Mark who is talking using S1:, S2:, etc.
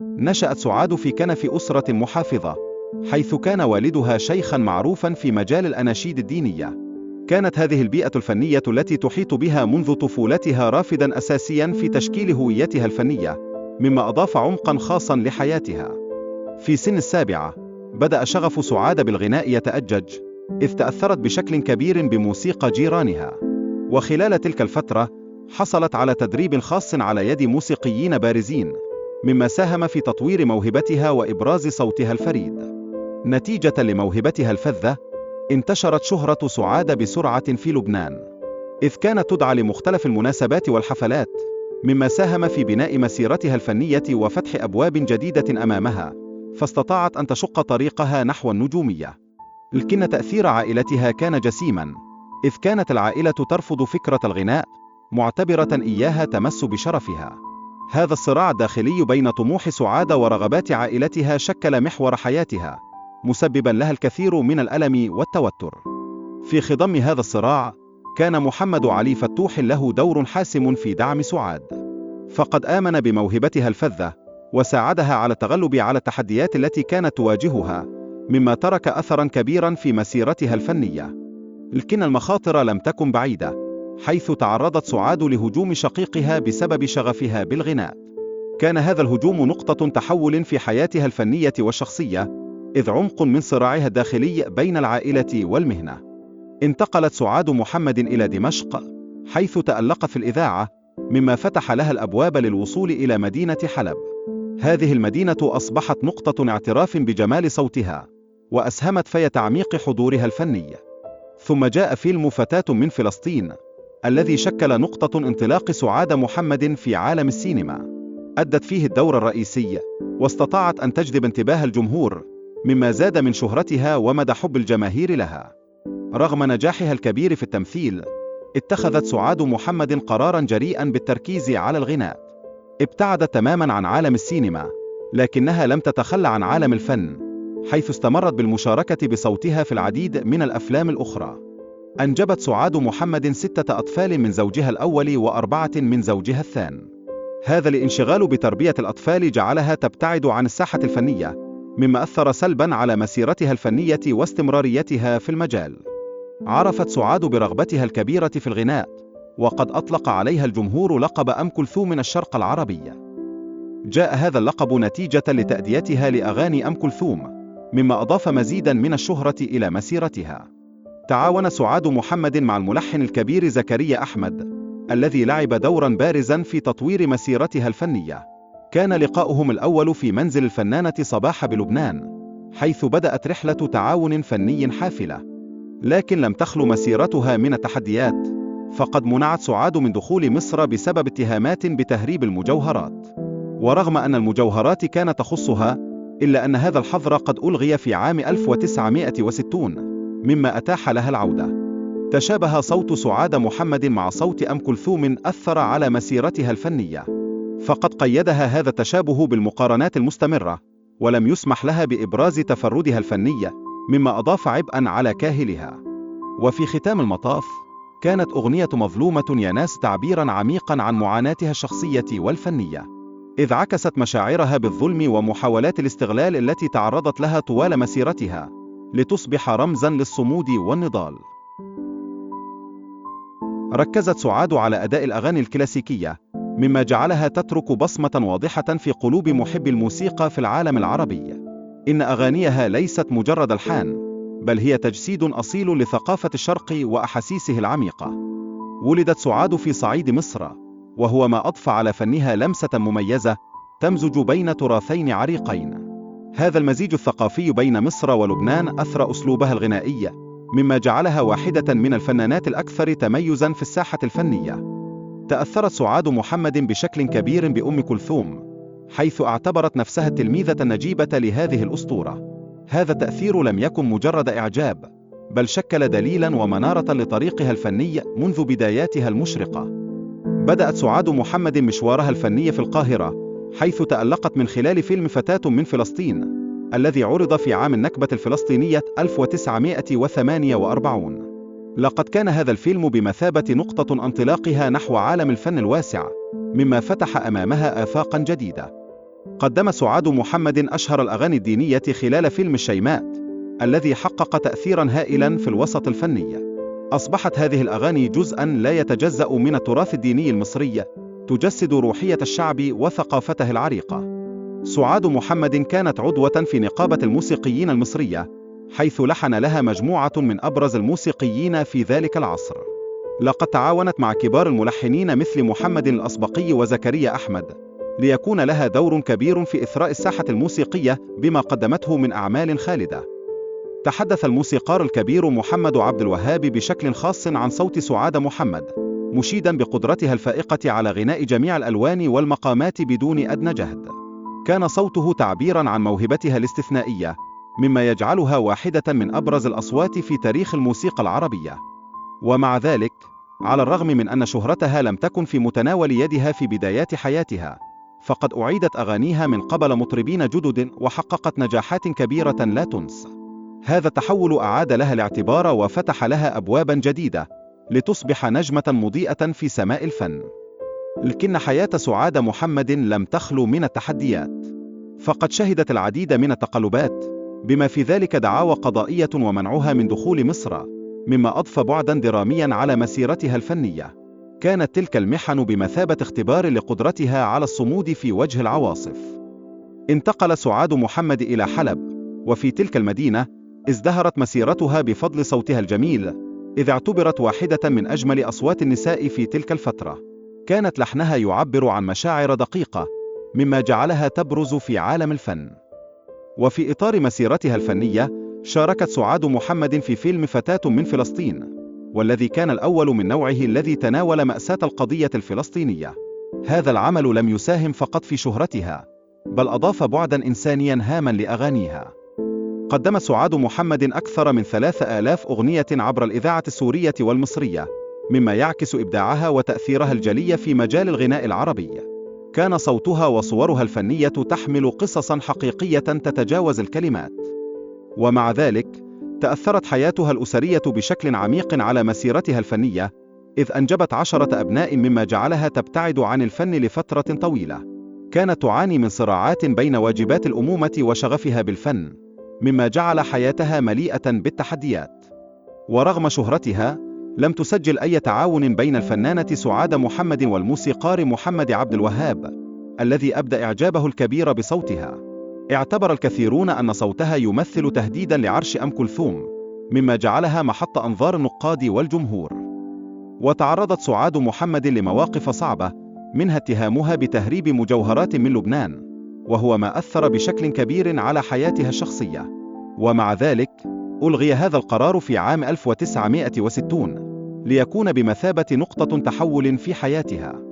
S1: نشأت سعاد في كنف أسرة محافظة، حيث كان والدها شيخا معروفا في مجال الأناشيد الدينية. كانت هذه البيئة الفنية التي تحيط بها منذ طفولتها رافدا أساسيا في تشكيل هويتها الفنية، مما أضاف عمقا خاصا لحياتها. في سن السابعة بدأ شغف سعاد بالغناء يتأجج، إذ تأثرت بشكل كبير بموسيقى جيرانها. وخلال تلك الفترة حصلت على تدريب خاص على يد موسيقيين بارزين، مما ساهم في تطوير موهبتها وإبراز صوتها الفريد. نتيجة لموهبتها الفذة، انتشرت شهرة سعاد بسرعة في لبنان، إذ كانت تدعى لمختلف المناسبات والحفلات، مما ساهم في بناء مسيرتها الفنية وفتح أبواب جديدة أمامها، فاستطاعت أن تشق طريقها نحو النجومية. لكن تأثير عائلتها كان جسيما، إذ كانت العائلة ترفض فكرة الغناء، معتبرة إياها تمس بشرفها. هذا الصراع الداخلي بين طموح سعاد ورغبات عائلتها شكل محور حياتها، مسببا لها الكثير من الألم والتوتر. في خضم هذا الصراع كان محمد علي فتوح له دور حاسم في دعم سعاد، فقد آمن بموهبتها الفذة وساعدها على التغلب على التحديات التي كانت تواجهها، مما ترك أثرا كبيرا في مسيرتها الفنية. لكن المخاطر لم تكن بعيدة، حيث تعرضت سعاد لهجوم شقيقها بسبب شغفها بالغناء. كان هذا الهجوم نقطة تحول في حياتها الفنية والشخصية، إذ عمق من صراعها الداخلي بين العائلة والمهنة. انتقلت سعاد محمد إلى دمشق، حيث تألقت في الإذاعة، مما فتح لها الأبواب للوصول إلى مدينة حلب. هذه المدينة أصبحت نقطة اعتراف بجمال صوتها، وأسهمت في تعميق حضورها الفني. ثم جاء فيلم فتاة من فلسطين، الذي شكل نقطة انطلاق سعاد محمد في عالم السينما. أدت فيه الدور الرئيسي، واستطاعت أن تجذب انتباه الجمهور، مما زاد من شهرتها ومدى حب الجماهير لها. رغم نجاحها الكبير في التمثيل، اتخذت سعاد محمد قرارا جريئا بالتركيز على الغناء. ابتعدت تماما عن عالم السينما، لكنها لم تتخلى عن عالم الفن، حيث استمرت بالمشاركة بصوتها في العديد من الأفلام الأخرى. أنجبت سعاد محمد 6 أطفال من زوجها الأول و4 من زوجها الثاني. هذا الانشغال بتربية الأطفال جعلها تبتعد عن الساحة الفنية، مما أثر سلبا على مسيرتها الفنية واستمراريتها في المجال. عرفت سعاد برغبتها الكبيرة في الغناء، وقد أطلق عليها الجمهور لقب أم كلثوم من الشرق العربي. جاء هذا اللقب نتيجة لتأديتها لأغاني أم كلثوم، مما أضاف مزيدا من الشهرة إلى مسيرتها. تعاون سعاد محمد مع الملحن الكبير زكريا أحمد، الذي لعب دورا بارزا في تطوير مسيرتها الفنية. كان لقاؤهم الأول في منزل الفنانة صباح بلبنان، حيث بدأت رحلة تعاون فني حافلة. لكن لم تخلو مسيرتها من التحديات، فقد منعت سعاد من دخول مصر بسبب اتهامات بتهريب المجوهرات. ورغم أن المجوهرات كانت تخصها، إلا أن هذا الحظر قد ألغي في عام 1960، مما أتاح لها العودة. تشابه صوت سعاد محمد مع صوت أم كلثوم أثر على مسيرتها الفنية، فقد قيدها هذا التشابه بالمقارنات المستمرة، ولم يسمح لها بإبراز تفردها الفنية، مما أضاف عبئا على كاهلها. وفي ختام المطاف، كانت أغنية مظلومة يا ناس تعبيرا عميقا عن معاناتها الشخصية والفنية، إذ عكست مشاعرها بالظلم ومحاولات الاستغلال التي تعرضت لها طوال مسيرتها، لتصبح رمزا للصمود والنضال. ركزت سعاد على أداء الأغاني الكلاسيكية، مما جعلها تترك بصمة واضحة في قلوب محبي الموسيقى في العالم العربي. إن أغانيها ليست مجرد ألحان، بل هي تجسيد أصيل لثقافة الشرق وأحاسيسه العميقة. ولدت سعاد في صعيد مصر، وهو ما أضفى على فنها لمسة مميزة تمزج بين تراثين عريقين. هذا المزيج الثقافي بين مصر ولبنان أثرى أسلوبها الغنائي، مما جعلها واحدة من الفنانات الأكثر تميزا في الساحة الفنية. تأثرت سعاد محمد بشكل كبير بأم كلثوم، حيث اعتبرت نفسها التلميذة النجيبة لهذه الأسطورة. هذا التأثير لم يكن مجرد إعجاب، بل شكل دليلا ومنارة لطريقها الفني منذ بداياتها المشرقة. بدأت سعاد محمد مشوارها الفني في القاهرة، حيث تألقت من خلال فيلم فتاة من فلسطين، الذي عرض في عام النكبة الفلسطينية 1948. لقد كان هذا الفيلم بمثابة نقطة انطلاقها نحو عالم الفن الواسع، مما فتح أمامها آفاقا جديدة. قدم سعاد محمد أشهر الأغاني الدينية خلال فيلم الشيماء، الذي حقق تأثيرا هائلا في الوسط الفني. أصبحت هذه الأغاني جزءا لا يتجزأ من التراث الديني المصري، تجسد روحية الشعب وثقافته العريقة. سعاد محمد كانت عضوة في نقابة الموسيقيين المصرية، حيث لحن لها مجموعة من أبرز الموسيقيين في ذلك العصر. لقد تعاونت مع كبار الملحنين مثل محمد الأصبقي وزكريا أحمد، ليكون لها دور كبير في إثراء الساحة الموسيقية بما قدمته من أعمال خالدة. تحدث الموسيقار الكبير محمد عبد الوهاب بشكل خاص عن صوت سعاد محمد، مشيدا بقدرتها الفائقة على غناء جميع الألوان والمقامات بدون أدنى جهد. كان صوته تعبيرا عن موهبتها الاستثنائية، مما يجعلها واحدة من أبرز الأصوات في تاريخ الموسيقى العربية. ومع ذلك، على الرغم من أن شهرتها لم تكن في متناول يدها في بدايات حياتها، فقد أعيدت أغانيها من قبل مطربين جدد وحققت نجاحات كبيرة لا تنسى. هذا التحول أعاد لها الاعتبار وفتح لها أبوابا جديدة لتصبح نجمة مضيئة في سماء الفن. لكن حياة سعاد محمد لم تخلو من التحديات، فقد شهدت العديد من التقلبات، بما في ذلك دعاوى قضائية ومنعها من دخول مصر، مما أضفى بعدا دراميا على مسيرتها الفنية. كانت تلك المحن بمثابة اختبار لقدرتها على الصمود في وجه العواصف. انتقل سعاد محمد إلى حلب، وفي تلك المدينة ازدهرت مسيرتها بفضل صوتها الجميل، إذ اعتبرت واحدة من أجمل أصوات النساء في تلك الفترة. كانت لحنها يعبر عن مشاعر دقيقة، مما جعلها تبرز في عالم الفن. وفي إطار مسيرتها الفنية، شاركت سعاد محمد في فيلم فتاة من فلسطين، والذي كان الأول من نوعه الذي تناول مأساة القضية الفلسطينية. هذا العمل لم يساهم فقط في شهرتها، بل أضاف بعدا إنسانيا هاما لأغانيها. قدم سعاد محمد أكثر من 3000 أغنية عبر الإذاعة السورية والمصرية، مما يعكس إبداعها وتأثيرها الجلي في مجال الغناء العربي. كان صوتها وصورها الفنية تحمل قصصا حقيقية تتجاوز الكلمات. ومع ذلك، تأثرت حياتها الأسرية بشكل عميق على مسيرتها الفنية، إذ أنجبت 10 أبناء، مما جعلها تبتعد عن الفن لفترة طويلة. كانت تعاني من صراعات بين واجبات الأمومة وشغفها بالفن، مما جعل حياتها مليئة بالتحديات. ورغم شهرتها، لم تسجل أي تعاون بين الفنانة سعاد محمد والموسيقار محمد عبد الوهاب، الذي أبدى إعجابه الكبير بصوتها. اعتبر الكثيرون أن صوتها يمثل تهديدا لعرش أم كلثوم، مما جعلها محط أنظار النقاد والجمهور. وتعرضت سعاد محمد لمواقف صعبة، منها اتهامها بتهريب مجوهرات من لبنان، وهو ما أثر بشكل كبير على حياتها الشخصية. ومع ذلك، ألغي هذا القرار في عام 1960، ليكون بمثابة نقطة تحول في حياتها.